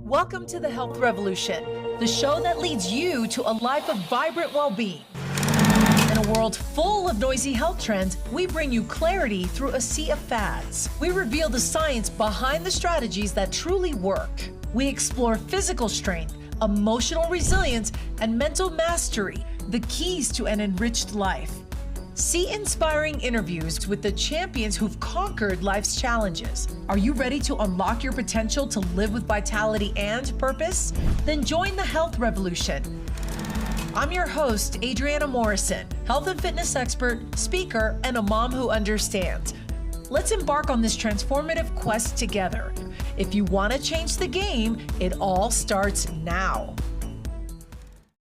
Welcome to the Health Revolution, the show that leads you to a life of vibrant well-being. In a world full of noisy health trends, we bring you clarity through a sea of fads. We reveal the science behind the strategies that truly work. We explore physical strength, emotional resilience, and mental mastery, the keys to an enriched life. See inspiring interviews with the champions who've conquered life's challenges. Are you ready to unlock your potential to live with vitality and purpose? Then join the Health Revolution. I'm your host, Adriana Morrison, health and fitness expert, speaker, and a mom who understands. Let's embark on this transformative quest together. If you want to change the game, it all starts now.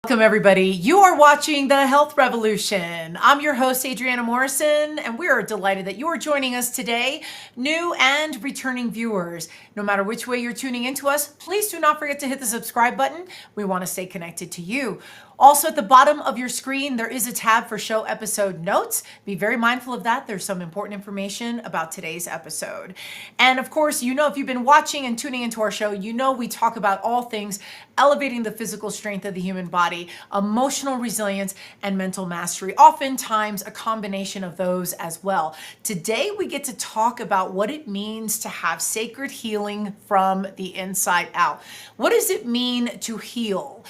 Welcome, everybody. You are watching the Health Revolution. I'm your host, Adriana Morrison, and we are delighted that you are joining us today, new and returning viewers. No matter which way you're tuning into us, please do not forget to hit the subscribe button. We want to stay connected to you. Also, at the bottom of your screen, there is a tab for show episode notes. Be very mindful of that. There's some important information about today's episode. And of course, you know, if you've been watching and tuning into our show, you know we talk about all things elevating the physical strength of the human body, emotional resilience, and mental mastery. Oftentimes, a combination of those as well. Today, we get to talk about what it means to have sacred healing from the inside out. What does it mean to heal?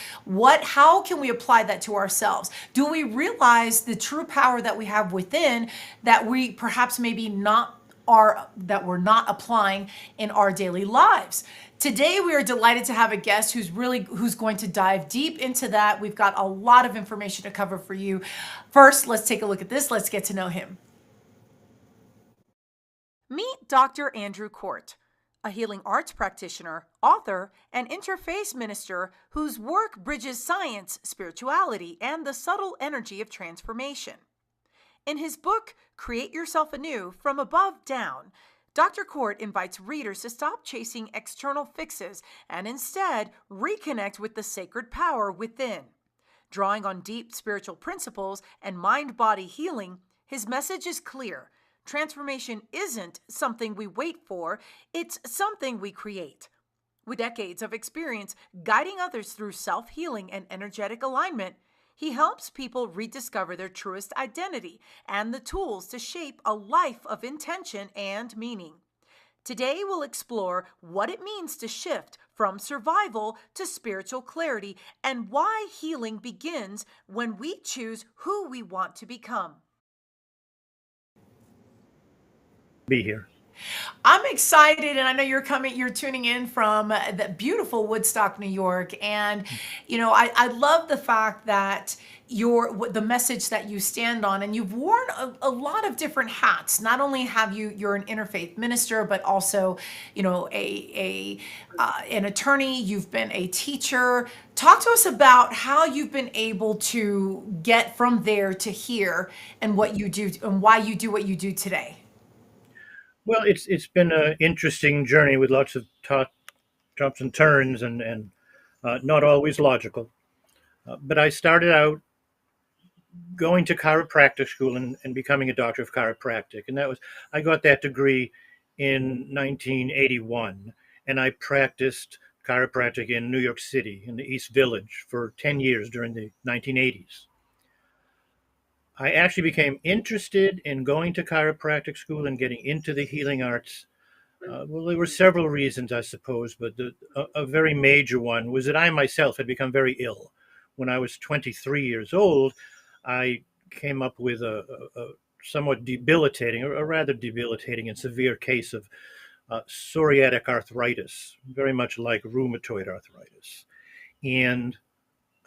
How can we apply that to ourselves? Do we realize the true power that we have within that we perhaps maybe that we're not applying in our daily lives? Today, we are delighted to have a guest who's going to dive deep into that. We've got a lot of information to cover for you. First, let's take a look at this. Let's get to know him. Meet Dr. Andrew Cort, a healing arts practitioner, author, and interfaith minister whose work bridges science, spirituality, and the subtle energy of transformation. In his book, Create Yourself Anew, From Above Down, Dr. Cort invites readers to stop chasing external fixes and instead reconnect with the sacred power within. Drawing on deep spiritual principles and mind-body healing, his message is clear. Transformation isn't something we wait for, it's something we create. With decades of experience guiding others through self-healing and energetic alignment, he helps people rediscover their truest identity and the tools to shape a life of intention and meaning. Today, we'll explore what it means to shift from survival to spiritual clarity and why healing begins when we choose who we want to become. Be here. I'm excited, and I know you're tuning in from the beautiful Woodstock, New York. And, you know, I love the fact that the message that you stand on, and you've worn a lot of different hats. Not only you're an interfaith minister, but also, you know, an attorney, you've been a teacher. Talk to us about how you've been able to get from there to here and what you do and why you do what you do today. Well, it's been an interesting journey with lots of twists and turns and not always logical. But I started out going to chiropractic school and becoming a doctor of chiropractic. And I got that degree in 1981. And I practiced chiropractic in New York City, in the East Village, for 10 years during the 1980s. I actually became interested in going to chiropractic school and getting into the healing arts. Well, there were several reasons, I suppose, but a very major one was that I myself had become very ill. When I was 23 years old, I came up with a somewhat debilitating, or a rather debilitating and severe case of psoriatic arthritis, very much like rheumatoid arthritis. And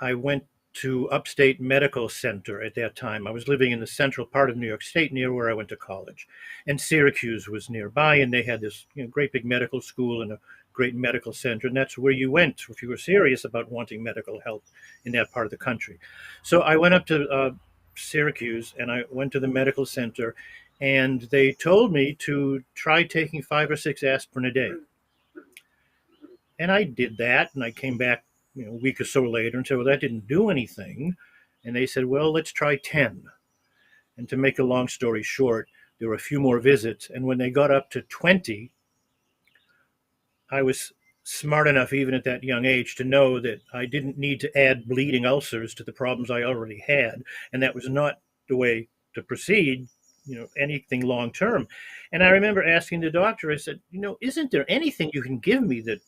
I went to Upstate Medical Center at that time. I was living in the central part of New York State, near where I went to college. And Syracuse was nearby, and they had this great big medical school and a great medical center. And that's where you went if you were serious about wanting medical help in that part of the country. So I went up to Syracuse, and I went to the medical center, and they told me to try taking 5 or 6 aspirin a day. And I did that, and I came back a week or so later and said, well, that didn't do anything. And they said, well, let's try 10. And to make a long story short, there were a few more visits. And when they got up to 20, I was smart enough, even at that young age, to know that I didn't need to add bleeding ulcers to the problems I already had, and that was not the way to proceed. Anything long term. And I remember asking the doctor, I said, isn't there anything you can give me that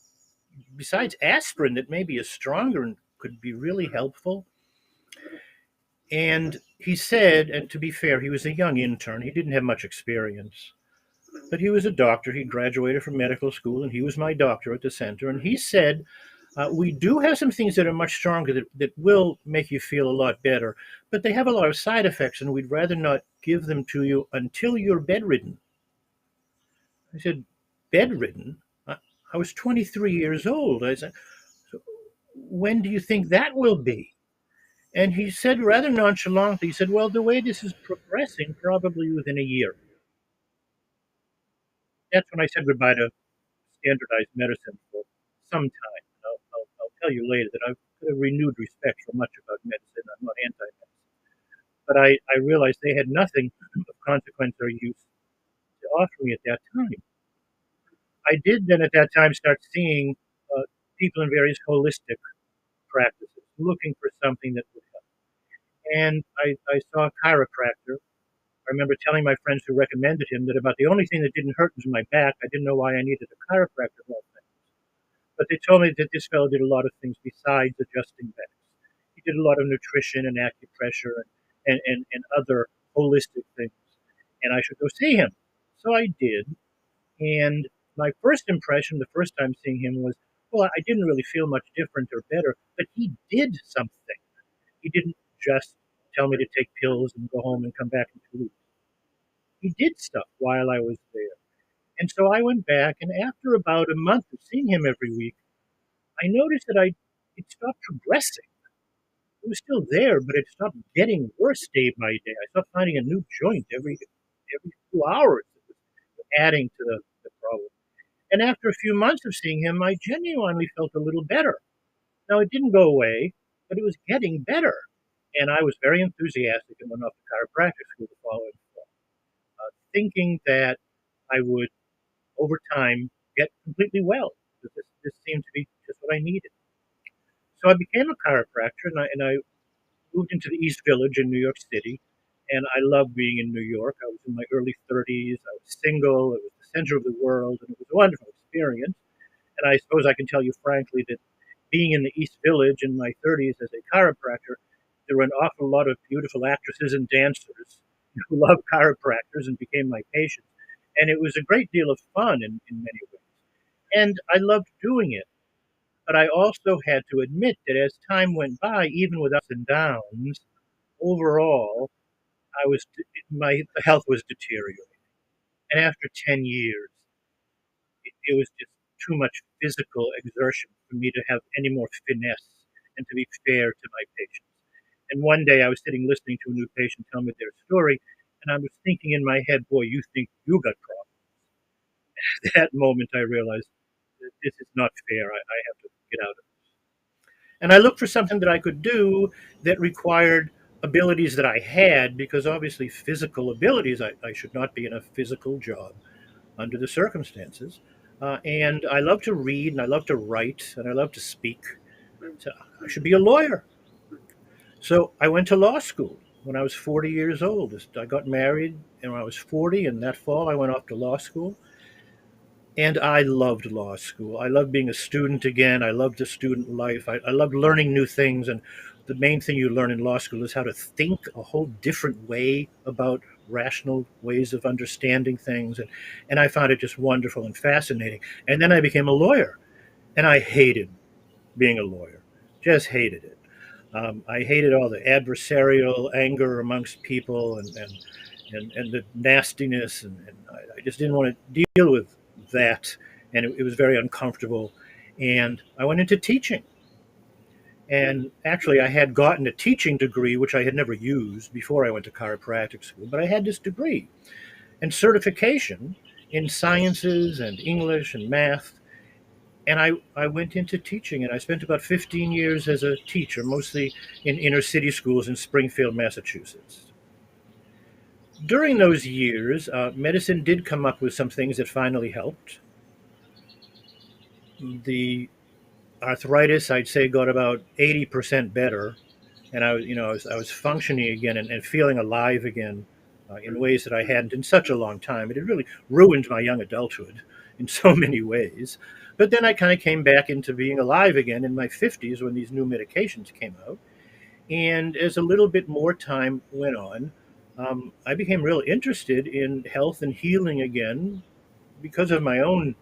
besides aspirin that maybe is stronger and could be really helpful? And he said, and to be fair, he was a young intern, he didn't have much experience, but he was a doctor. He graduated from medical school, and he was my doctor at the center. And he said, we do have some things that are much stronger that will make you feel a lot better, but they have a lot of side effects, and we'd rather not give them to you until you're bedridden. I said, bedridden? I was 23 years old. I said, so when do you think that will be? And he said rather nonchalantly, he said, well, the way this is progressing, probably within a year. That's when I said goodbye to standardized medicine for some time. I'll tell you later that I've got a renewed respect for much about medicine. I'm not anti-medicine. But I realized they had nothing of consequence or use to offer me at that time. I did then at that time start seeing people in various holistic practices looking for something that would help. And I saw a chiropractor. I remember telling my friends who recommended him that about the only thing that didn't hurt was my back. I didn't know why I needed a chiropractor of all things. But they told me that this fellow did a lot of things besides adjusting backs. He did a lot of nutrition and acupressure and other holistic things. And I should go see him. So I did. And my first impression, the first time seeing him, was, well, I didn't really feel much different or better, but he did something. He didn't just tell me to take pills and go home and come back in 2 weeks. He did stuff while I was there. And so I went back, and after about a month of seeing him every week, I noticed that it stopped progressing. It was still there, but it stopped getting worse day by day. I stopped finding a new joint every few hours. It was adding to the problem. And after a few months of seeing him, I genuinely felt a little better. Now, it didn't go away, but it was getting better. And I was very enthusiastic and went off to chiropractic school the following fall, thinking that I would, over time, get completely well. This seemed to be just what I needed. So I became a chiropractor, and I moved into the East Village in New York City. And I loved being in New York. I was in my early 30s. I was single. It was the center of the world, and it was a wonderful experience. And I suppose I can tell you frankly that being in the East Village in my 30s as a chiropractor, there were an awful lot of beautiful actresses and dancers who loved chiropractors and became my patients. And it was a great deal of fun in many ways. And I loved doing it. But I also had to admit that as time went by, even with ups and downs, overall, my health was deteriorating. And after 10 years, it was just too much physical exertion for me to have any more finesse and to be fair to my patients. And one day I was sitting listening to a new patient tell me their story, and I was thinking in my head, boy, you think you got problems. At that moment, I realized that this is not fair. I have to get out of it. And I looked for something that I could do that required abilities that I had, because obviously physical abilities, I should not be in a physical job under the circumstances. And I love to read, and I love to write, and I love to speak. So I should be a lawyer. So I went to law school when I was 40 years old. I got married when I was 40, and that fall I went off to law school. And I loved law school. I loved being a student again. I loved the student life. I loved learning new things. And the main thing you learn in law school is how to think a whole different way about rational ways of understanding things. And I found it just wonderful and fascinating. And then I became a lawyer, and I hated being a lawyer, just hated it. I hated all the adversarial anger amongst people and the nastiness. And I just didn't want to deal with that. And it was very uncomfortable. And I went into teaching. And actually, I had gotten a teaching degree, which I had never used before I went to chiropractic school, but I had this degree and certification in sciences and English and math. And I went into teaching, and I spent about 15 years as a teacher, mostly in inner city schools in Springfield, Massachusetts. During those years, medicine did come up with some things that finally helped. The arthritis, I'd say, got about 80% better, and I was functioning again and feeling alive again in ways that I hadn't in such a long time. It had really ruined my young adulthood in so many ways. But then I kind of came back into being alive again in my 50s when these new medications came out. And as a little bit more time went on, I became real interested in health and healing again because of my own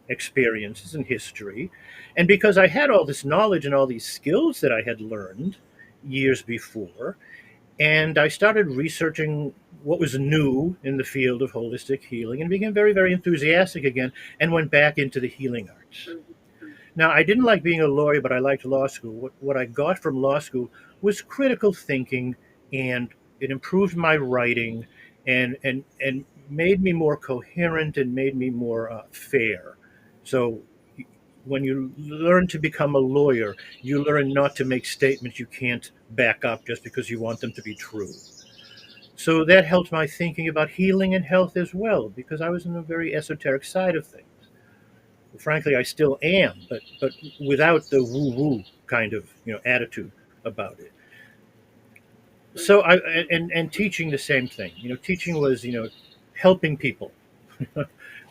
experiences and history. And because I had all this knowledge and all these skills that I had learned years before, and I started researching what was new in the field of holistic healing and became very, very enthusiastic again and went back into the healing arts. Now, I didn't like being a lawyer, but I liked law school. What I got from law school was critical thinking, and it improved my writing and made me more coherent and made me more fair. So when you learn to become a lawyer, you learn not to make statements you can't back up just because you want them to be true. So that helped my thinking about healing and health as well, because I was in a very esoteric side of things. Frankly, I still am, but without the woo-woo kind of attitude about it. So and teaching the same thing. Teaching was helping people,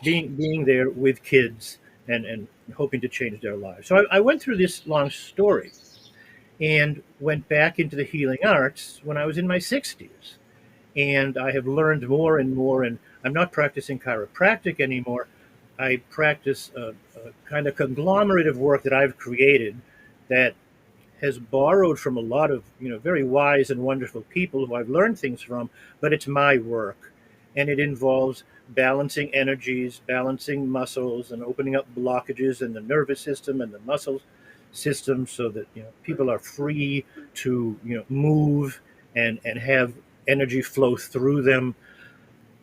being there with kids and hoping to change their lives. So I went through this long story and went back into the healing arts when I was in my 60s. And I have learned more and more, and I'm not practicing chiropractic anymore. I practice a kind of conglomerate of work that I've created that has borrowed from a lot of very wise and wonderful people who I've learned things from, but it's my work, and it involves balancing energies, balancing muscles, and opening up blockages in the nervous system and the muscle system so that people are free to move and have energy flow through them.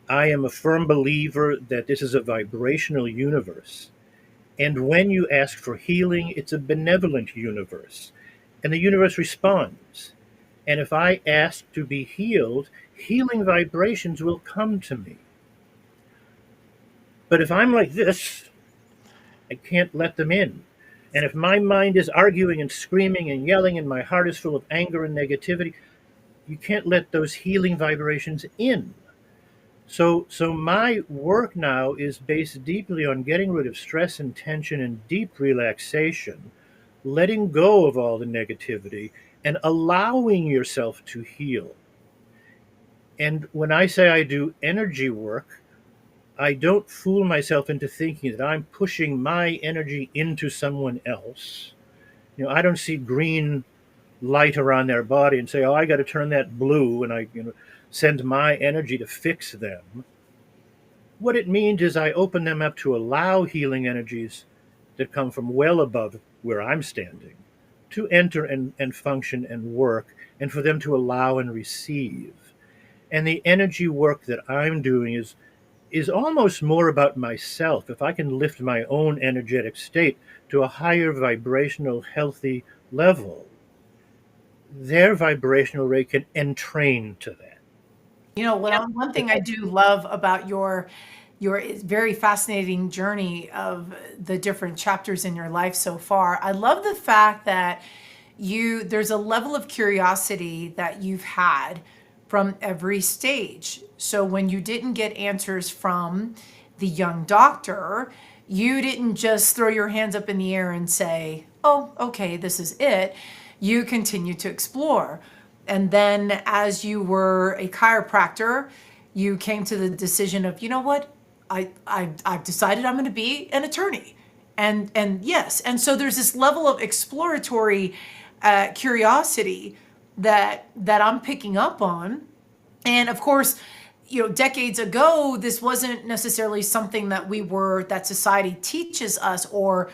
I am a firm believer that this is a vibrational universe. And when you ask for healing, it's a benevolent universe. And the universe responds. And if I ask to be healed, healing vibrations will come to me. But if I'm like this, I can't let them in. And if my mind is arguing and screaming and yelling and my heart is full of anger and negativity, you can't let those healing vibrations in. So my work now is based deeply on getting rid of stress and tension and deep relaxation, letting go of all the negativity, and allowing yourself to heal. And when I say I do energy work, I don't fool myself into thinking that I'm pushing my energy into someone else. I don't see green light around their body and say, "Oh, I got to turn that blue," and I send my energy to fix them. What it means is I open them up to allow healing energies that come from well above where I'm standing to enter and function and work, and for them to allow and receive. And the energy work that I'm doing is almost more about myself. If I can lift my own energetic state to a higher vibrational, healthy level, their vibrational rate can entrain to that. One thing I do love about your very fascinating journey of the different chapters in your life so far. I love the fact that there's a level of curiosity that you've had from every stage. So when you didn't get answers from the young doctor, you didn't just throw your hands up in the air and say, "Oh, okay, this is it." You continued to explore. And then as you were a chiropractor, you came to the decision of, you know what? I've decided I'm going to be an attorney. And yes. And so there's this level of exploratory curiosity that I'm picking up on. And of course, decades ago, this wasn't necessarily something that society teaches us or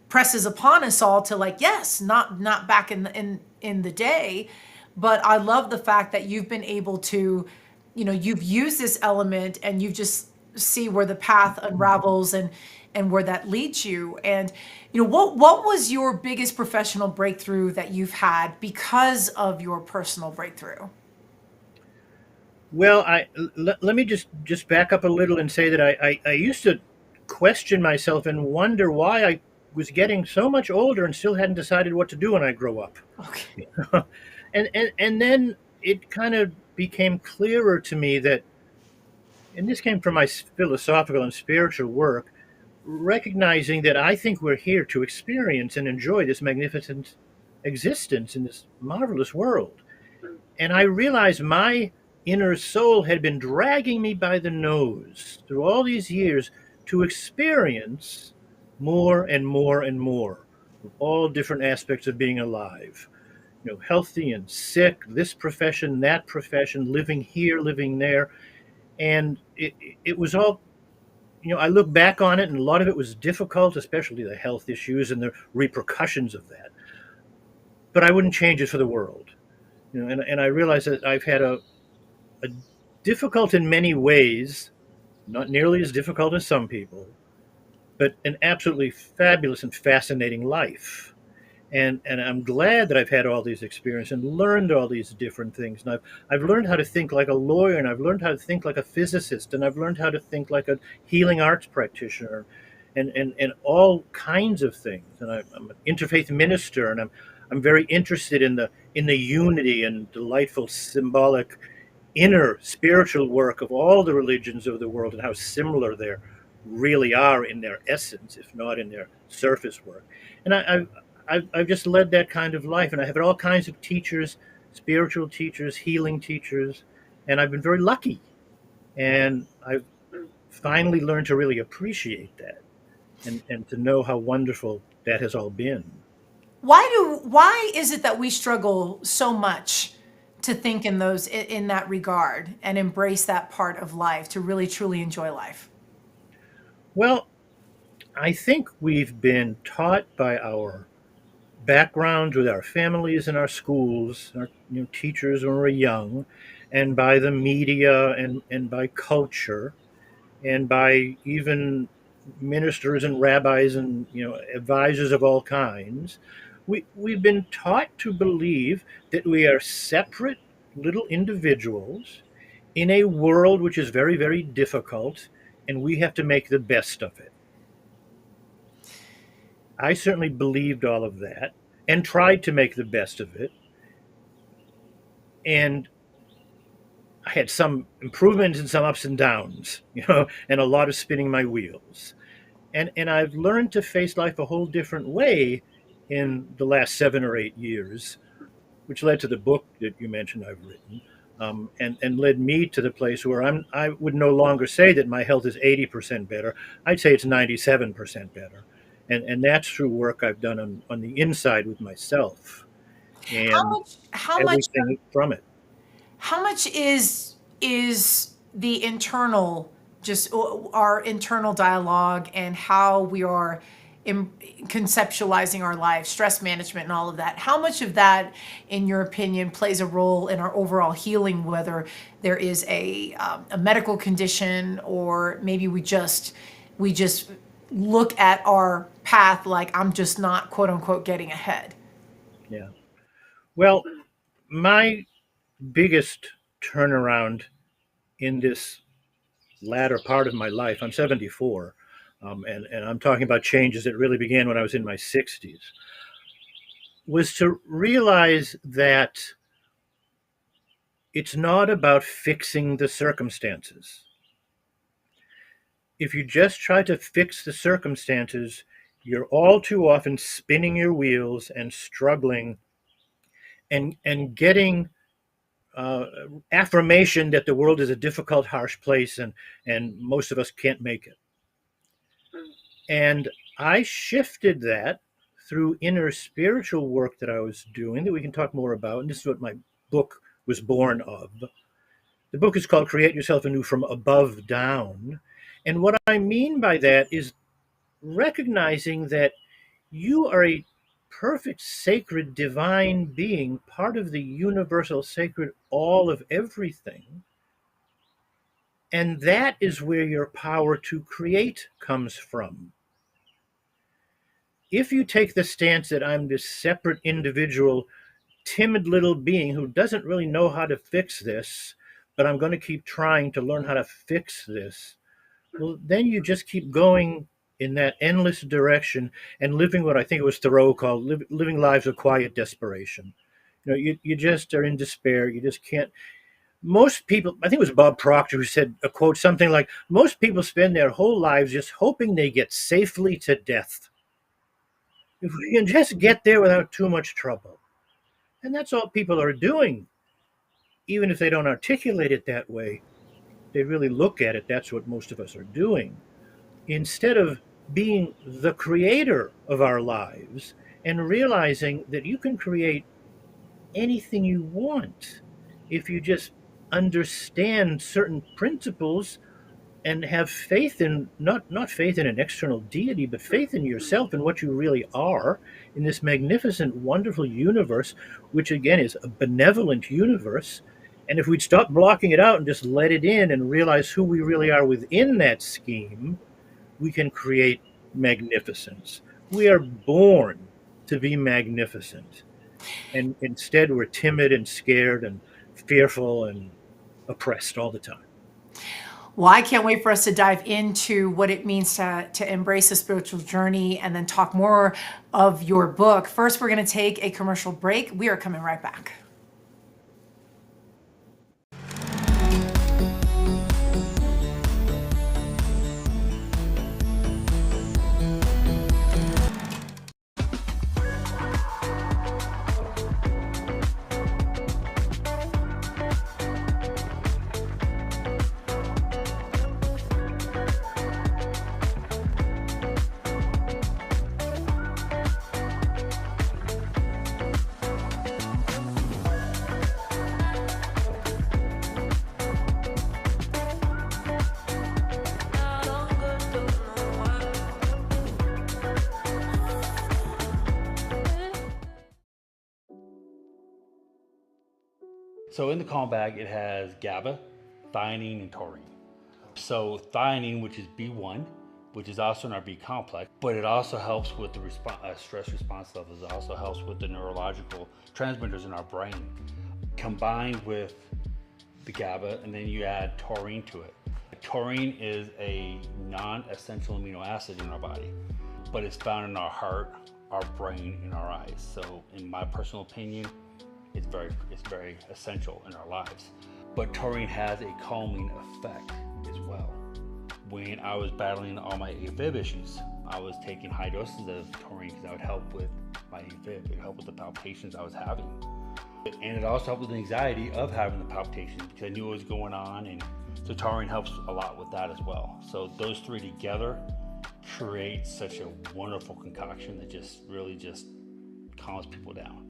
presses upon us all to, like, yes, not back in the day. But I love the fact that you've been able to, you've used this element and you just see where the path unravels and where that leads you. And, what was your biggest professional breakthrough that you've had because of your personal breakthrough? Well, let me just back up a little and say that I used to question myself and wonder why I was getting so much older and still hadn't decided what to do when I grow up. Okay. And then it kind of became clearer to me that, and this came from my philosophical and spiritual work, recognizing that I think we're here to experience and enjoy this magnificent existence in this marvelous world. And I realized my inner soul had been dragging me by the nose through all these years to experience more and more and more of all different aspects of being alive. Healthy and sick, this profession, that profession, living here, living there. And it was all, I look back on it and a lot of it was difficult, especially the health issues and the repercussions of that. But I wouldn't change it for the world. And I realized that I've had a difficult in many ways, not nearly as difficult as some people, but an absolutely fabulous and fascinating life. And I'm glad that I've had all these experiences and learned all these different things. And I've learned how to think like a lawyer, and I've learned how to think like a physicist, and I've learned how to think like a healing arts practitioner, and all kinds of things. And I'm an interfaith minister, and I'm very interested in the unity and delightful symbolic inner spiritual work of all the religions of the world and how similar they really are in their essence, if not in their surface work. And I've just led that kind of life, and I have had all kinds of teachers, spiritual teachers, healing teachers, and I've been very lucky. And I've finally learned to really appreciate that and to know how wonderful that has all been. Why is it that we struggle so much to think in that regard and embrace that part of life, to really truly enjoy life? Well, I think we've been taught by our background with our families and our schools, our teachers when we're young, and by the media and by culture, and by even ministers and rabbis and advisors of all kinds. We've been taught to believe that we are separate little individuals in a world which is very, very difficult, and we have to make the best of it. I certainly believed all of that and tried to make the best of it. And I had some improvements and some ups and downs, and a lot of spinning my wheels. And I've learned to face life a whole different way in the last 7 or 8 years, which led to the book that you mentioned I've written, and led me to the place where I would no longer say that my health is 80% better. I'd say it's 97% better. And that's through work I've done on the inside with myself and everything from it. How much is the internal, just our internal dialogue and how we are conceptualizing our life, stress management and all of that? How much of that, in your opinion, plays a role in our overall healing, whether there is a medical condition, or maybe we just look at our path like, I'm just not, quote unquote, getting ahead? Yeah. Well, my biggest turnaround in this latter part of my life, I'm 74, and I'm talking about changes that really began when I was in my 60s, was to realize that it's not about fixing the circumstances. If you just try to fix the circumstances, you're all too often spinning your wheels and struggling and getting affirmation that the world is a difficult, harsh place and most of us can't make it. And I shifted that through inner spiritual work that I was doing that we can talk more about. And this is what my book was born of. The book is called Create Yourself Anew, From Above Down. And what I mean by that is recognizing that you are a perfect, sacred, divine being, part of the universal, sacred all of everything. And that is where your power to create comes from. If you take the stance that I'm this separate individual, timid little being who doesn't really know how to fix this, but I'm going to keep trying to learn how to fix this, well, then you just keep going in that endless direction and living what I think it was Thoreau called living lives of quiet desperation. You just are in despair. You just can't. Most people, I think it was Bob Proctor who said a quote, something like, most people spend their whole lives just hoping they get safely to death. If we can just get there without too much trouble. And that's all people are doing. Even if they don't articulate it that way, they really look at it. That's what most of us are doing. Instead of being the creator of our lives and realizing that you can create anything you want if you just understand certain principles and have faith in not faith in an external deity, but faith in yourself and what you really are in this magnificent, wonderful universe, which again is a benevolent universe. And if we'd stop blocking it out and just let it in and realize who we really are within that scheme, we can create magnificence. We are born to be magnificent. And instead, we're timid and scared and fearful and oppressed all the time. Well, I can't wait for us to dive into what it means to embrace a spiritual journey and then talk more of your book. First, we're going to take a commercial break. We are coming right back. So in the calm bag, it has GABA, theanine, and taurine. So theanine, which is B1, which is also in our B complex, but it also helps with the stress response levels. It also helps with the neurological transmitters in our brain. Combined with the GABA, and then you add taurine to it. Taurine is a non-essential amino acid in our body, but it's found in our heart, our brain, and our eyes. So in my personal opinion, it's very essential in our lives. But taurine has a calming effect as well. When I was battling all my AFib issues, I was taking high doses of taurine because that would help with my AFib. It would help with the palpitations I was having. And it also helped with the anxiety of having the palpitations because I knew what was going on, and so taurine helps a lot with that as well. So those three together create such a wonderful concoction that just really just calms people down.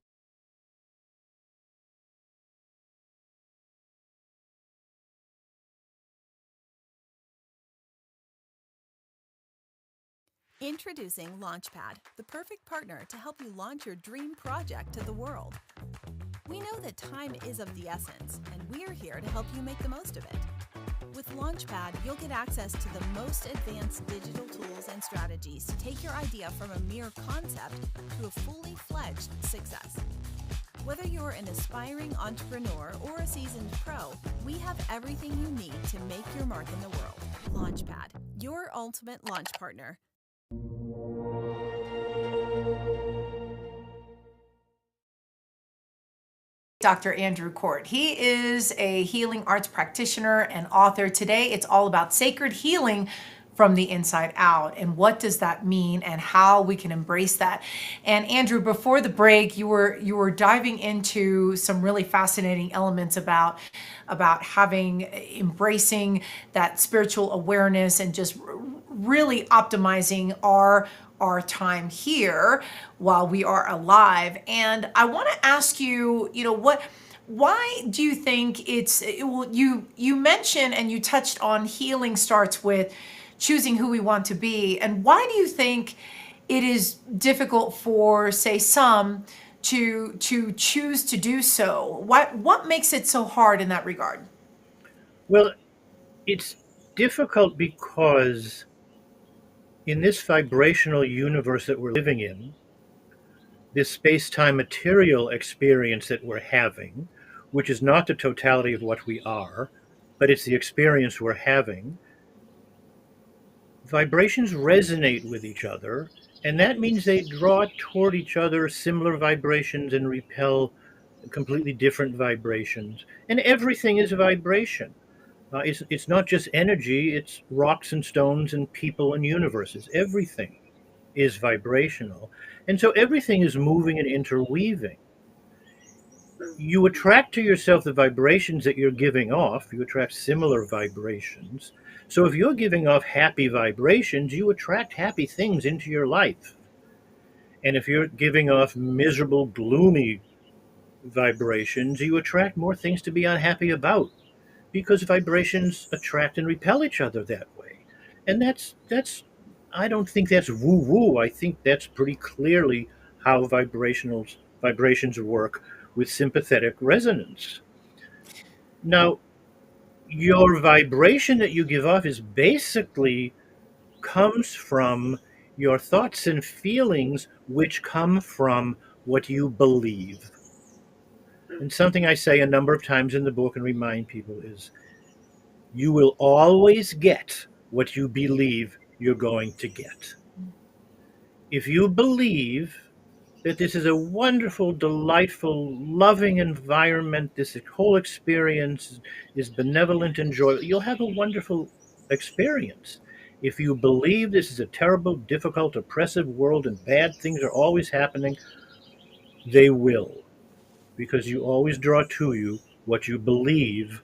Introducing Launchpad, the perfect partner to help you launch your dream project to the world. We know that time is of the essence, and we're here to help you make the most of it. With Launchpad, you'll get access to the most advanced digital tools and strategies to take your idea from a mere concept to a fully fledged success. Whether you're an aspiring entrepreneur or a seasoned pro, we have everything you need to make your mark in the world. Launchpad, your ultimate launch partner. Dr. Andrew Cort. He is a healing arts practitioner and author. Today, it's all about sacred healing from the inside out, and what does that mean and how we can embrace that. And Andrew, before the break, you were diving into some really fascinating elements about embracing that spiritual awareness and just really optimizing our time here while we are alive. And I want to ask you, why do you think you mentioned and you touched on healing starts with choosing who we want to be. And why do you think it is difficult for, say, some to choose to do so? What makes it so hard in that regard? Well, it's difficult because in this vibrational universe that we're living in, this space-time material experience that we're having, which is not the totality of what we are, but it's the experience we're having, vibrations resonate with each other, and that means they draw toward each other similar vibrations and repel completely different vibrations. And everything is vibration. It's not just energy, it's rocks and stones and people and universes. Everything is vibrational. And so everything is moving and interweaving. You attract to yourself the vibrations that you're giving off. You attract similar vibrations. So if you're giving off happy vibrations, you attract happy things into your life. And if you're giving off miserable, gloomy vibrations, you attract more things to be unhappy about, because vibrations attract and repel each other that way. And that's I don't think that's woo woo. I think that's pretty clearly how vibrations work with sympathetic resonance. Now, your vibration that you give off is basically comes from your thoughts and feelings, which come from what you believe. And something I say a number of times in the book and remind people is, you will always get what you believe you're going to get. If you believe that this is a wonderful, delightful, loving environment, this whole experience is benevolent and joyful, you'll have a wonderful experience. If you believe this is a terrible, difficult, oppressive world and bad things are always happening, they will, because you always draw to you what you believe,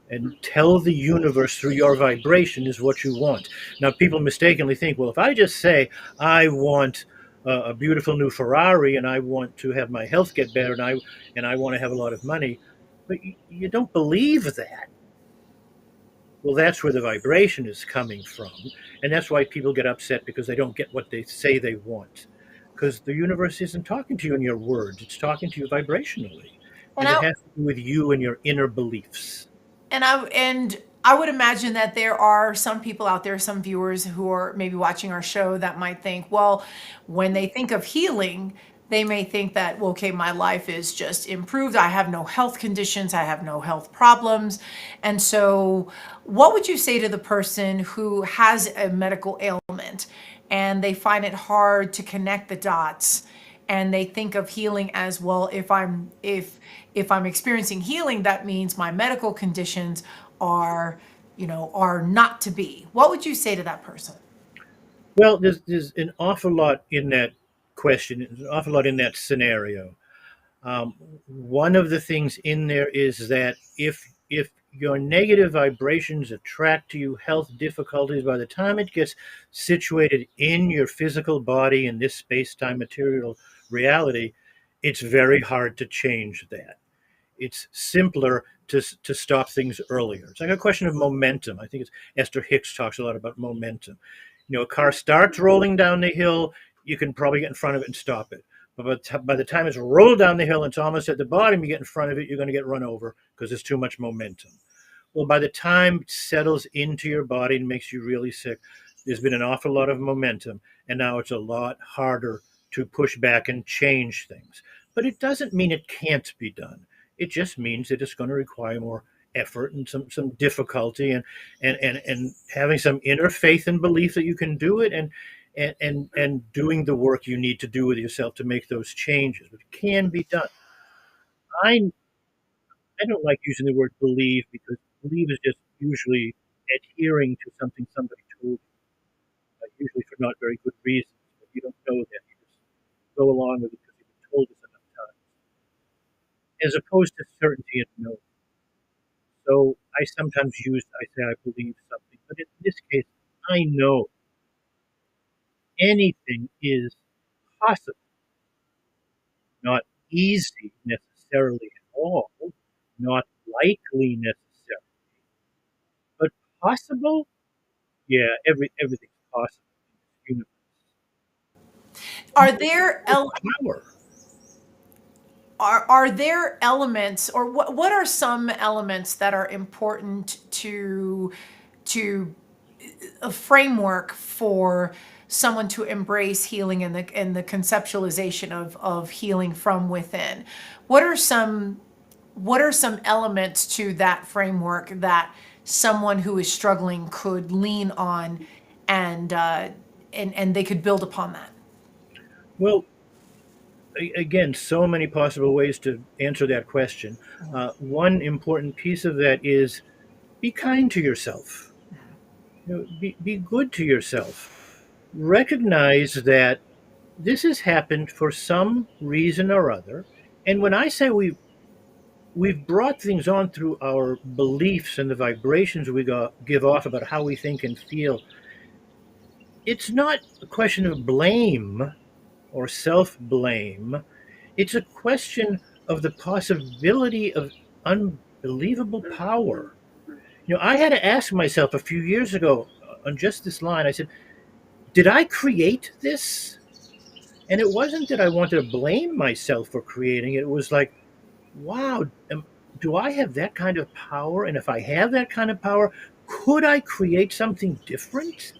and tell the universe through your vibration is what you want. Now, people mistakenly think, well, if I just say I want a beautiful new Ferrari and I want to have my health get better and I want to have a lot of money, but you don't believe that. Well, that's where the vibration is coming from, and that's why people get upset because they don't get what they say they want, because the universe isn't talking to you in your words; it's talking to you vibrationally, And and it I has to do with you and your inner beliefs. and I would imagine that there are some people out there, some viewers who are maybe watching our show that might think, well, when they think of healing, they may think that, well, okay, my life is just improved. I have no health conditions, I have no health problems. And so, what would you say to the person who has a medical ailment and they find it hard to connect the dots? And they think of healing as, well, if I'm experiencing healing, that means my medical conditions are, are not to be. What would you say to that person? Well, there's an awful lot in that question, there's an awful lot in that scenario. Um, One of the things in there is that if your negative vibrations attract to you health difficulties, by the time it gets situated in your physical body in this space-time material reality, it's very hard to change that. It's simpler to stop things earlier. It's like a question of momentum. I think it's Esther Hicks talks a lot about momentum. A car starts rolling down the hill, you can probably get in front of it and stop it. But by the time it's rolled down the hill and it's almost at the bottom, you get in front of it, you're going to get run over because there's too much momentum. Well, by the time it settles into your body and makes you really sick, there's been an awful lot of momentum, and now it's a lot harder to push back and change things. But it doesn't mean it can't be done. It just means that it's going to require more effort and some difficulty, and having some inner faith and belief that you can do it, and doing the work you need to do with yourself to make those changes. But it can be done. I I don't like using the word believe, because believe is just usually adhering to something somebody told you, usually for not very good reasons. But you don't know that. You just go along with it because you've been told it enough times, as opposed to certainty and knowing. So I say I believe something, but in this case, I know anything is possible, not easy necessarily at all, not likely necessarily, but possible. Yeah, everything's possible in this Are universe. there There's el- power. are there elements, or what are some elements that are important to a framework for someone to embrace healing and the conceptualization of healing from within? What are some elements to that framework that someone who is struggling could lean on and they could build upon that? Well, again, so many possible ways to answer that question. One important piece of that is be kind to yourself. Be good to yourself. Recognize that this has happened for some reason or other. And when I say we've brought things on through our beliefs and the vibrations we give off about how we think and feel, it's not a question of blame or self-blame. It's a question of the possibility of unbelievable power. I had to ask myself a few years ago on just this line. I said, did I create this? And it wasn't that I wanted to blame myself for creating it. It was like, wow, do I have that kind of power? And if I have that kind of power, could I create something different?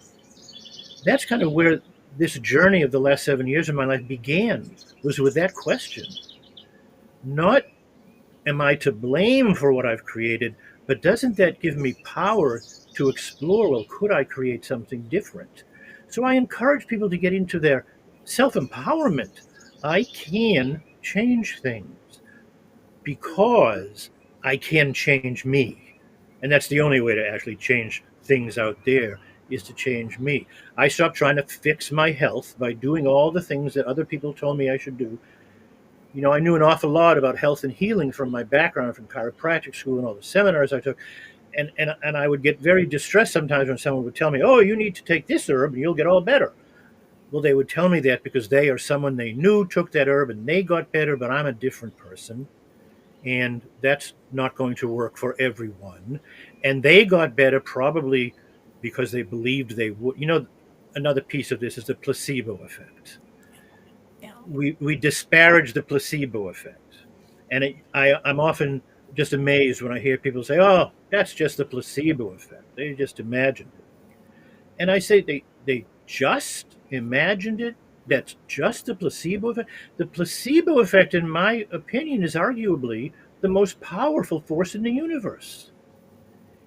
That's kind of where this journey of the last 7 years of my life began, was with that question. Not am I to blame for what I've created, but doesn't that give me power to explore, well, could I create something different? So I encourage people to get into their self-empowerment. I can change things because I can change me. And that's the only way to actually change things out there, is to change me. I stopped trying to fix my health by doing all the things that other people told me I should do. I knew an awful lot about health and healing from my background, from chiropractic school and all the seminars I took. And I would get very distressed sometimes when someone would tell me, oh, you need to take this herb and you'll get all better. Well, they would tell me that because they or someone they knew took that herb and they got better, but I'm a different person. And that's not going to work for everyone. And they got better probably because they believed they would. Another piece of this is the placebo effect. Yeah. We disparage the placebo effect. And I'm often just amazed when I hear people say, oh, that's just the placebo effect. They just imagined it. And I say they just imagined it? That's just the placebo effect? The placebo effect, in my opinion, is arguably the most powerful force in the universe.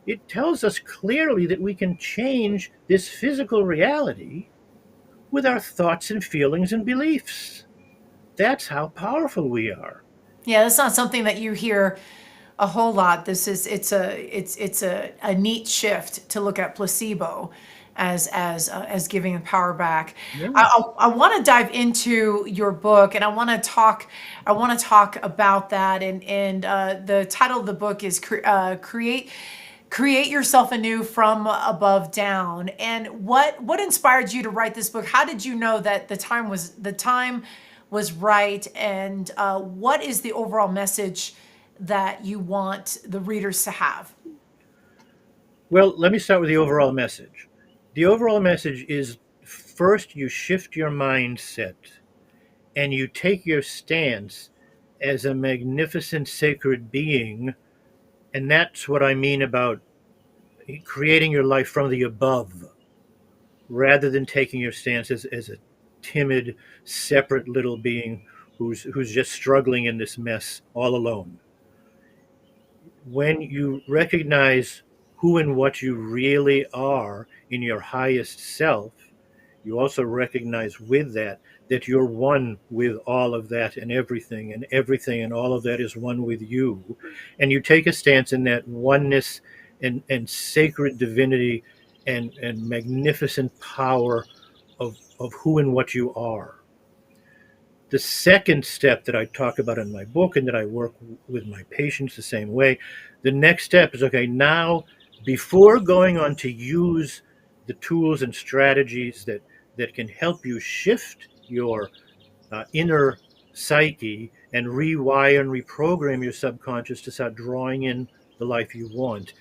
It tells us clearly that we can change this physical reality with our thoughts and feelings and beliefs. That's how powerful we are. Yeah, that's not something that you hear a whole lot. It's a neat shift to look at placebo as giving the power back. Yeah. I want to dive into your book, and I want to talk about that. And the title of the book is Create Yourself Anew, from above down. And what inspired you to write this book? How did you know that the time was right? And what is the overall message that you want the readers to have? Well, let me start with the overall message. The overall message is, first, you shift your mindset and you take your stance as a magnificent sacred being. And that's what I mean about creating your life from the above, rather than taking your stance as a timid, separate little being who's just struggling in this mess all alone. When you recognize who and what you really are in your highest self, you also recognize with that you're one with all of that and everything and all of that is one with you. And you take a stance in that oneness and sacred divinity and magnificent power of who and what you are. The second step that I talk about in my book, and that I work with my patients the same way, the next step is, okay, now, before going on to use the tools and strategies that can help you shift your inner psyche and rewire and reprogram your subconscious to start drawing in the life you want.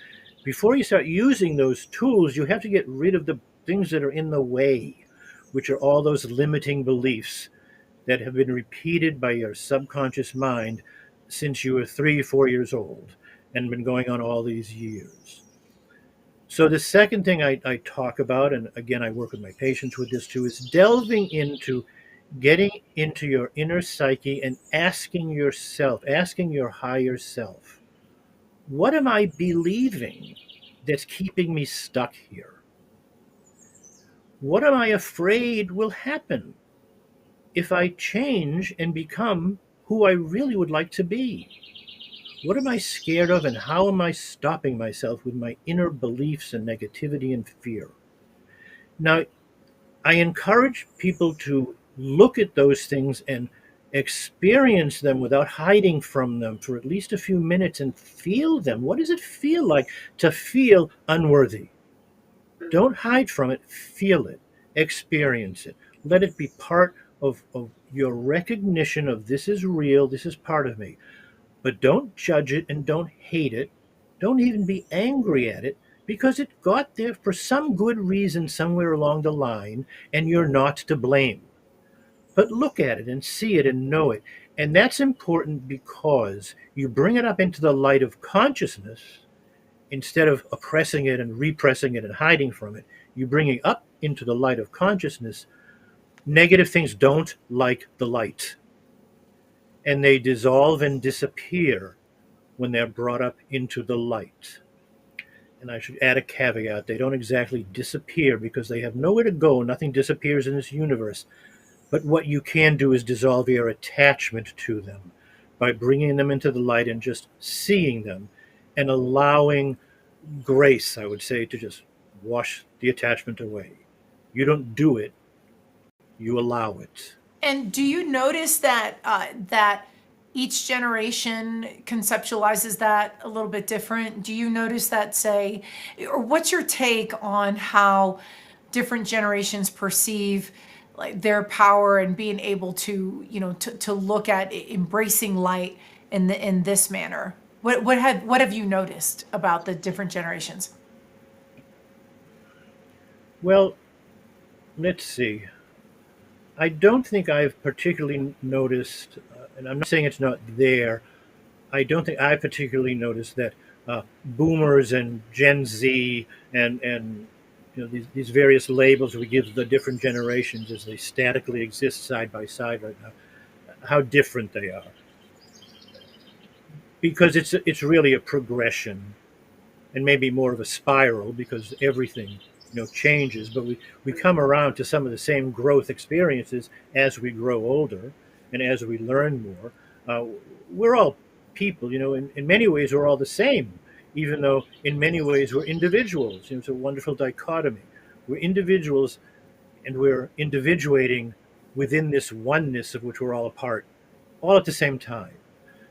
Before you start using those tools, you have to get rid of the things that are in the way, which are all those limiting beliefs that have been repeated by your subconscious mind since you were 3 or 4 years old and been going on all these years. So the second thing I talk about, and again, I work with my patients with this too, is delving into getting into your inner psyche and asking your higher self, what am I believing that's keeping me stuck here? What am I afraid will happen if I change and become who I really would like to be? What am I scared of, and how am I stopping myself with my inner beliefs and negativity and fear? Now, I encourage people to look at those things and experience them without hiding from them for at least a few minutes and feel them. What does it feel like to feel unworthy? Don't hide from it, feel it, experience it. Let it be part of your recognition of this is real, this is part of me. But don't judge it and don't hate it. Don't even be angry at it because it got there for some good reason somewhere along the line and you're not to blame. But look at it and see it and know it. And that's important because you bring it up into the light of consciousness instead of oppressing it and repressing it and hiding from it. You bring it up into the light of consciousness. Negative things don't like the light, and they dissolve and disappear when they're brought up into the light. And I should add a caveat. They don't exactly disappear because they have nowhere to go. Nothing disappears in this universe. But what you can do is dissolve your attachment to them by bringing them into the light and just seeing them and allowing grace, I would say, to just wash the attachment away. You don't do it, you allow it. And do you notice that that each generation conceptualizes that a little bit different? Do you notice that, say, or what's your take on how different generations perceive like their power and being able to, to look at embracing light in this manner? What have you noticed about the different generations? Well, let's see. I don't think I've particularly noticed, and I'm not saying it's not there, I don't think I particularly noticed that boomers and Gen Z and these various labels we give the different generations as they statically exist side by side right now, how different they are. Because it's really a progression and maybe more of a spiral because everything changes, but we come around to some of the same growth experiences as we grow older and as we learn more. We're all people, in many ways we're all the same, even though in many ways we're individuals. It's a wonderful dichotomy. We're individuals and we're individuating within this oneness of which we're all a part, all at the same time.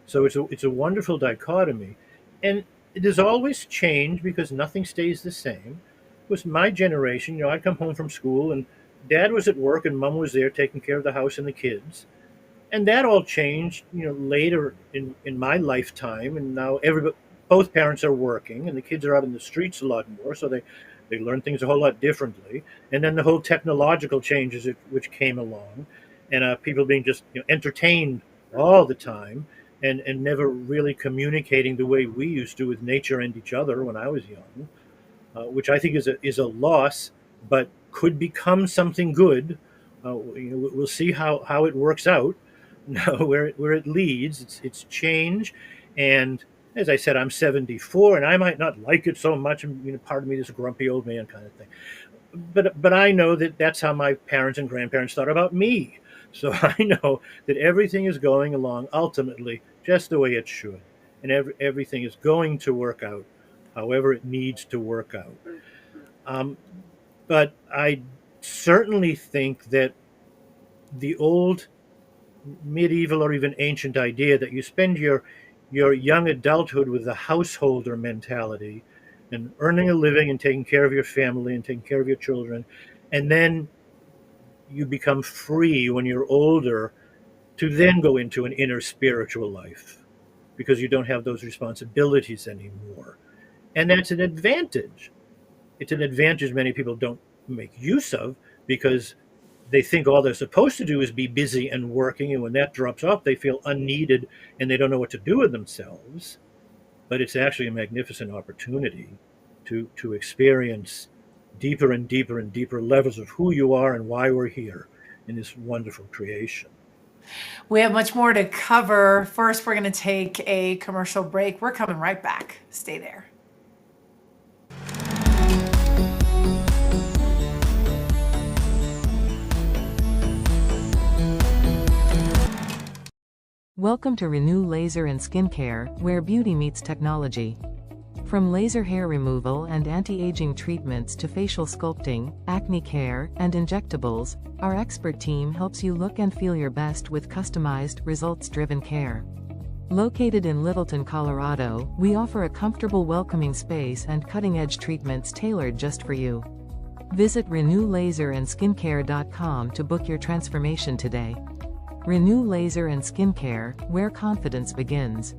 So it's a wonderful dichotomy, and it has always changed because nothing stays the same. It was my generation, I'd come home from school and Dad was at work and Mom was there taking care of the house and the kids, and that all changed, later in my lifetime, and now both parents are working and the kids are out in the streets a lot more, so they learn things a whole lot differently, and then the whole technological changes which came along, and people being just entertained all the time. And never really communicating the way we used to with nature and each other when I was young, which I think is a loss, but could become something good. We'll see how it works out, where it leads. It's change, and as I said, I'm 74, and I might not like it so much. And part of me is a grumpy old man kind of thing. But I know that's how my parents and grandparents thought about me. So I know that everything is going along ultimately just the way it should, and everything is going to work out however it needs to work out. But I certainly think that the old medieval or even ancient idea that you spend your young adulthood with the householder mentality and earning a living and taking care of your family and taking care of your children, and then you become free when you're older to then go into an inner spiritual life because you don't have those responsibilities anymore. And that's an advantage. It's an advantage many people don't make use of because they think all they're supposed to do is be busy and working, and when that drops off, they feel unneeded and they don't know what to do with themselves. But it's actually a magnificent opportunity to experience deeper and deeper and deeper levels of who you are and why we're here in this wonderful creation. We have much more to cover. First, we're going to take a commercial break. We're coming right back. Stay there. Welcome to Renew Laser and Skincare, where beauty meets technology. From laser hair removal and anti-aging treatments to facial sculpting, acne care, and injectables, our expert team helps you look and feel your best with customized, results-driven care. Located in Littleton, Colorado, we offer a comfortable, welcoming space and cutting-edge treatments tailored just for you. Visit renewlaserandskincare.com to book your transformation today. Renew Laser and Skincare, where confidence begins.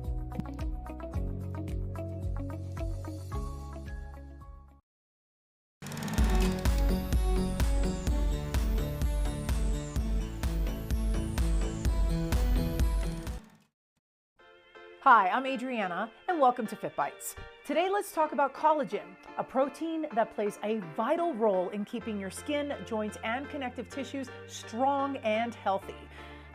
Hi, I'm Adriana, and welcome to Fit Bites. Today, let's talk about collagen, a protein that plays a vital role in keeping your skin, joints, and connective tissues strong and healthy.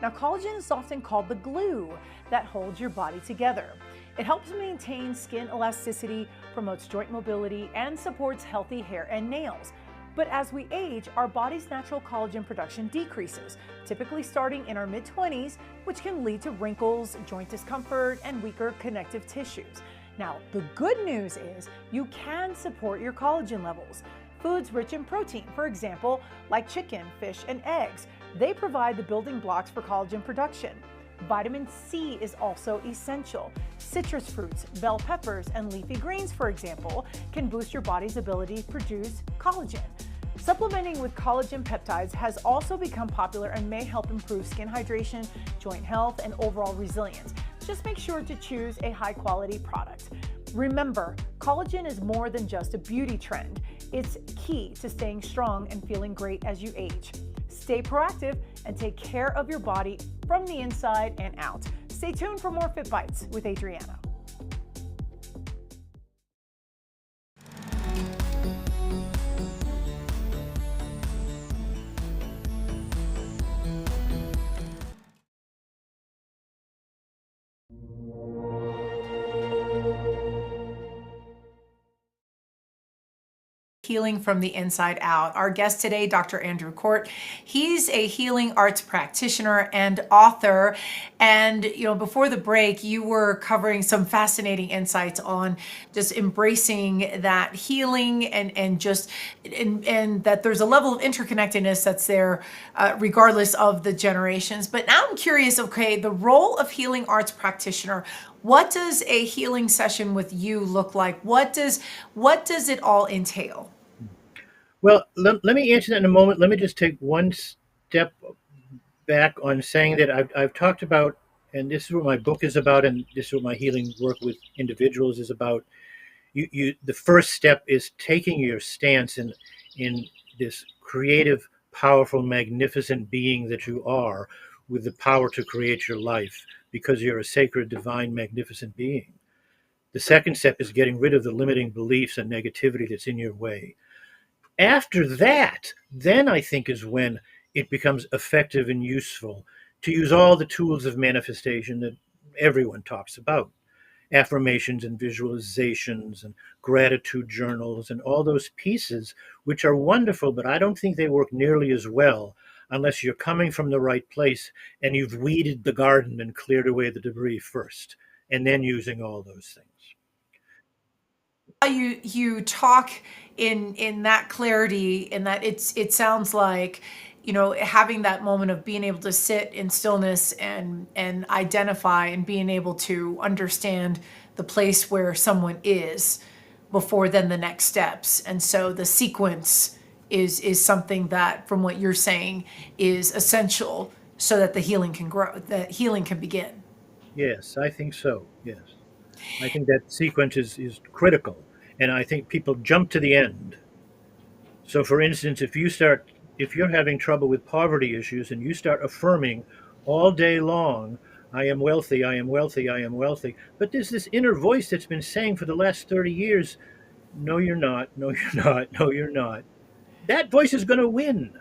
Now, collagen is often called the glue that holds your body together. It helps maintain skin elasticity, promotes joint mobility, and supports healthy hair and nails. But as we age, our body's natural collagen production decreases, typically starting in our mid-20s, which can lead to wrinkles, joint discomfort, and weaker connective tissues. Now, the good news is you can support your collagen levels. Foods rich in protein, for example, like chicken, fish, and eggs, they provide the building blocks for collagen production. Vitamin C is also essential. Citrus fruits, bell peppers, and leafy greens, for example, can boost your body's ability to produce collagen. Supplementing with collagen peptides has also become popular and may help improve skin hydration, joint health, and overall resilience. Just make sure to choose a high-quality product. Remember, collagen is more than just a beauty trend. It's key to staying strong and feeling great as you age. Stay proactive and take care of your body from the inside and out. Stay tuned for more Fit Bites with Adriana. Healing from the inside out. Our guest today, Dr. Andrew Cort, he's a healing arts practitioner and author. And, before the break, you were covering some fascinating insights on just embracing that healing and that there's a level of interconnectedness that's there regardless of the generations. But now I'm curious, okay, the role of healing arts practitioner. What does a healing session with you look like? What does it all entail? Well, let me answer that in a moment. Let me just take one step back on saying that I've talked about, and this is what my book is about, and this is what my healing work with individuals is about. The first step is taking your stance in this creative, powerful, magnificent being that you are, with the power to create your life, because you're a sacred, divine, magnificent being. The second step is getting rid of the limiting beliefs and negativity that's in your way. After that, then I think is when it becomes effective and useful to use all the tools of manifestation that everyone talks about. Affirmations and visualizations and gratitude journals and all those pieces, which are wonderful, but I don't think they work nearly as well unless you're coming from the right place and you've weeded the garden and cleared away the debris first, and then using all those things. You talk in that clarity, in that it sounds like having that moment of being able to sit in stillness and identify and being able to understand the place where someone is before then the next steps. And so the sequence is something that, from what you're saying, is essential so that the healing can grow, the healing can begin. Yes, I think so. Yes. I think that sequence is critical. And I think people jump to the end. So for instance, if you're having trouble with poverty issues and you start affirming all day long, I am wealthy, I am wealthy, I am wealthy. But there's this inner voice that's been saying for the last 30 years, no, you're not, no, you're not, no, you're not. That voice is going to win.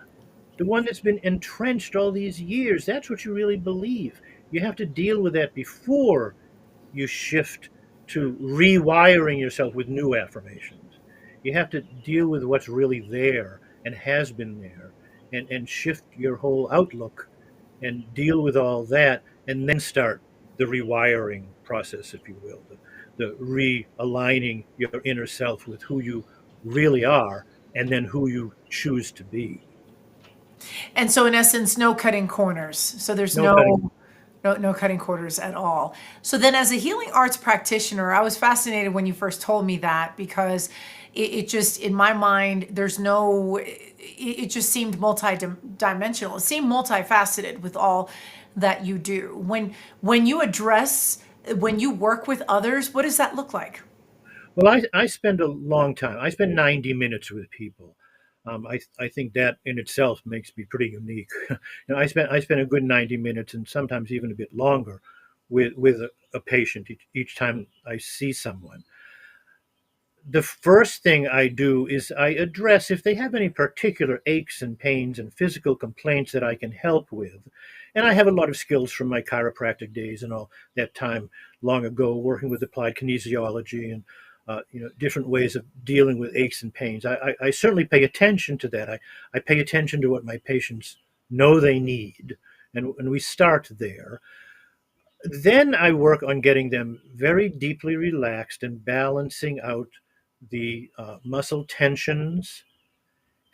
The one that's been entrenched all these years, that's what you really believe. You have to deal with that before you shift to rewiring yourself with new affirmations. You have to deal with what's really there and has been there, and shift your whole outlook and deal with all that, and then start the rewiring process, if you will, the realigning your inner self with who you really are and then who you choose to be. And so, in essence, no cutting corners. So there's No cutting. no cutting corners at all. So then, as a healing arts practitioner, I was fascinated when you first told me that, because it just, in my mind, there's no, it just seemed multi-dimensional. It seemed multifaceted with all that you do. When you address, when you work with others, what does that look like? Well, I spend a long time. I spend 90 minutes with people. I think that in itself makes me pretty unique. I spend a good 90 minutes and sometimes even a bit longer with a patient each time I see someone. The first thing I do is I address if they have any particular aches and pains and physical complaints that I can help with. And I have a lot of skills from my chiropractic days and all that time long ago, working with applied kinesiology and different ways of dealing with aches and pains. I certainly pay attention to that. I pay attention to what my patients know they need, and we start there. Then I work on getting them very deeply relaxed and balancing out the muscle tensions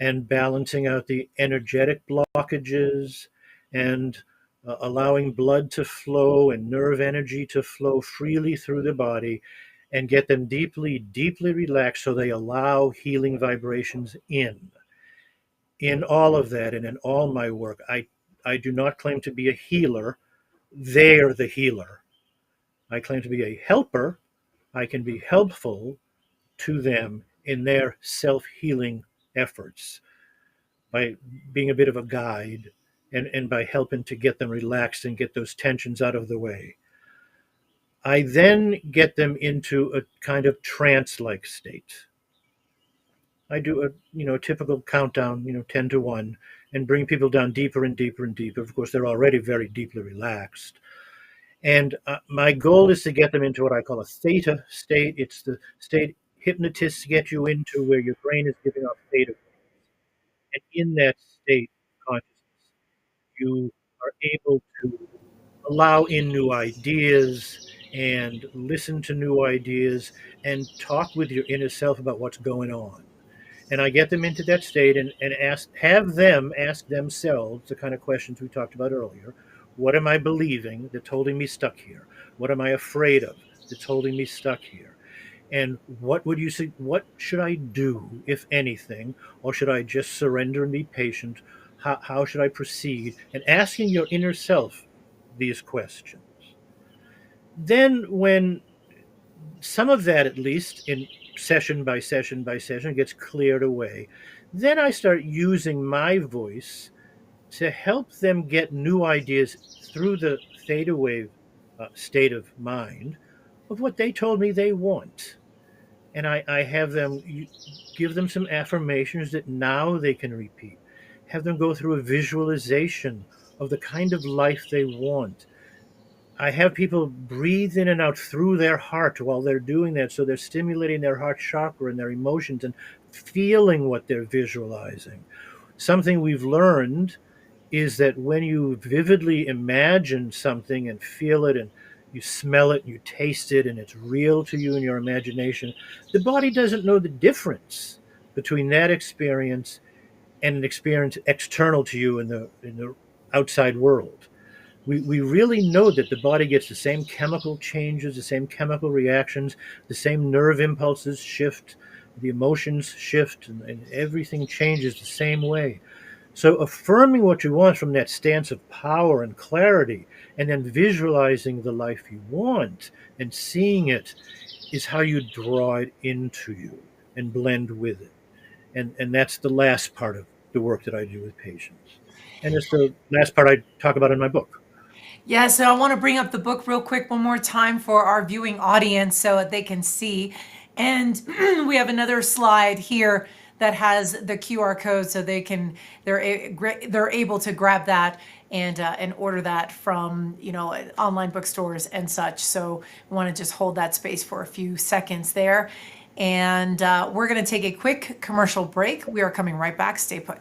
and balancing out the energetic blockages and allowing blood to flow and nerve energy to flow freely through the body and get them deeply, deeply relaxed so they allow healing vibrations in. In all of that and in all my work, I do not claim to be a healer. They're the healer. I claim to be a helper. I can be helpful to them in their self-healing efforts by being a bit of a guide and by helping to get them relaxed and get those tensions out of the way. I then get them into a kind of trance-like state. I do a typical countdown, 10 to 1, and bring people down deeper and deeper and deeper. Of course, they're already very deeply relaxed. And my goal is to get them into what I call a theta state. It's the state hypnotists get you into where your brain is giving off theta. And in that state of consciousness, you are able to allow in new ideas and listen to new ideas and talk with your inner self about what's going on. And I get them into that state and have them ask themselves the kind of questions we talked about earlier. What am I believing that's holding me stuck here? What am I afraid of that's holding me stuck here? And what would you say? What should I do, if anything? Or should I just surrender and be patient? How should I proceed? And asking your inner self these questions. Then when some of that, at least in session by session by session, gets cleared away, then I start using my voice to help them get new ideas through the theta wave state of mind of what they told me they want. And I have them give them some affirmations that now they can repeat, have them go through a visualization of the kind of life they want. I have people breathe in and out through their heart while they're doing that. So they're stimulating their heart chakra and their emotions and feeling what they're visualizing. Something we've learned is that when you vividly imagine something and feel it and you smell it and you taste it and it's real to you in your imagination, the body doesn't know the difference between that experience and an experience external to you in the outside world. We really know that the body gets the same chemical changes, the same chemical reactions, the same nerve impulses shift, the emotions shift, and everything changes the same way. So affirming what you want from that stance of power and clarity, and then visualizing the life you want and seeing it is how you draw it into you and blend with it. And that's the last part of the work that I do with patients. And it's the last part I talk about in my book. Yeah, so I want to bring up the book real quick one more time for our viewing audience so that they can see. And we have another slide here that has the QR code, so they're able to grab that and order that from online bookstores and such. So I want to just hold that space for a few seconds there, and we're going to take a quick commercial break. We are coming right back. Stay put.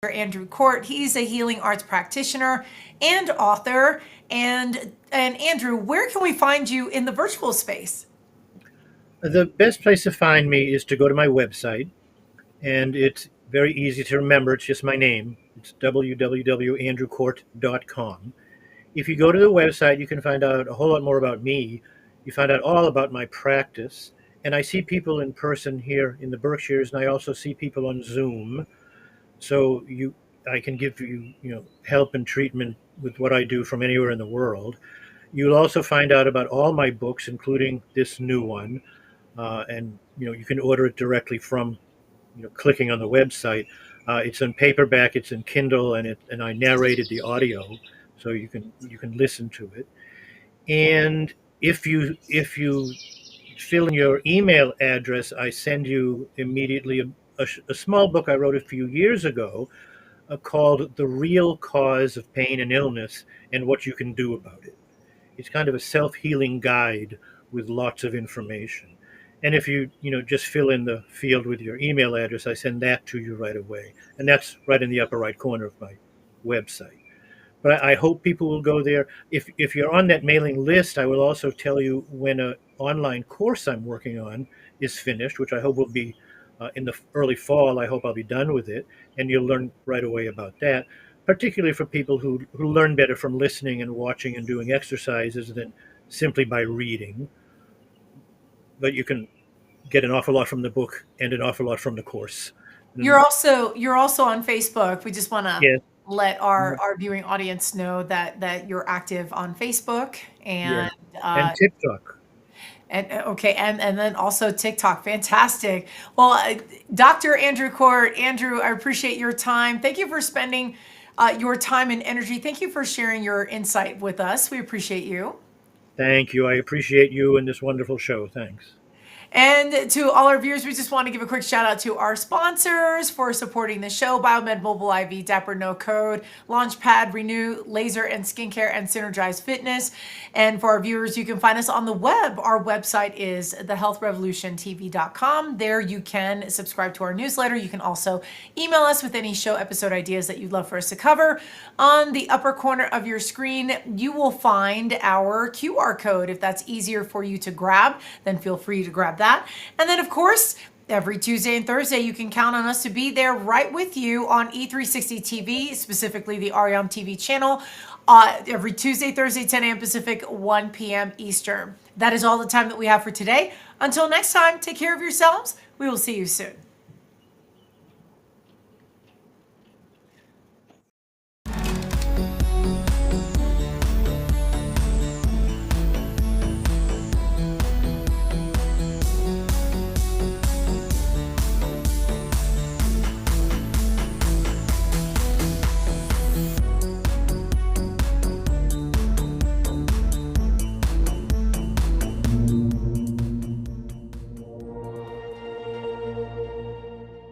Andrew Cort. He's a healing arts practitioner and author. And Andrew, where can we find you in the virtual space? The best place to find me is to go to my website, and it's very easy to remember. It's just my name. It's www.andrewcort.com. If you go to the website, you can find out a whole lot more about me. You find out all about my practice. And I see people in person here in the Berkshires, and I also see people on Zoom. So I can give you, help and treatment with what I do from anywhere in the world. You'll also find out about all my books, including this new one. And you can order it directly from clicking on the website. It's in paperback, it's in Kindle, and I narrated the audio, so you can listen to it. And if you fill in your email address, I send you immediately a small book I wrote a few years ago called "The Real Cause of Pain and Illness and What You Can Do About It." It's kind of a self-healing guide with lots of information. And if you just fill in the field with your email address, I send that to you right away. And that's right in the upper right corner of my website. But I hope people will go there. If you're on that mailing list, I will also tell you when an online course I'm working on is finished, which I hope will be in the early fall. I hope I'll be done with it. And you'll learn right away about that, particularly for people who learn better from listening and watching and doing exercises than simply by reading. But you can get an awful lot from the book and an awful lot from the course. You're also on Facebook. We just want to Yes. let our viewing audience know that you're active on Facebook and TikTok. and then also TikTok. Fantastic. Well, Dr. Andrew Cort, Andrew, I appreciate your time. Thank you for spending your time and energy. Thank you for sharing your insight with us. We appreciate you. Thank you. I appreciate you and this wonderful show. Thanks. And to all our viewers, we just want to give a quick shout out to our sponsors for supporting the show: Biomed Mobile IV, Dapper No Code, Launchpad, Renew, Laser and Skincare, and Synergize Fitness. And for our viewers, you can find us on the web. Our website is thehealthrevolutiontv.com. There you can subscribe to our newsletter. You can also email us with any show episode ideas that you'd love for us to cover. On the upper corner of your screen, you will find our QR code. If that's easier for you to grab, then feel free to grab that. And then, of course, every Tuesday and Thursday, you can count on us to be there right with you on E360 TV, specifically the Ariam TV channel, every Tuesday, Thursday, 10 a.m. Pacific, 1 p.m. Eastern. That is all the time that we have for today. Until next time, take care of yourselves. We will see you soon.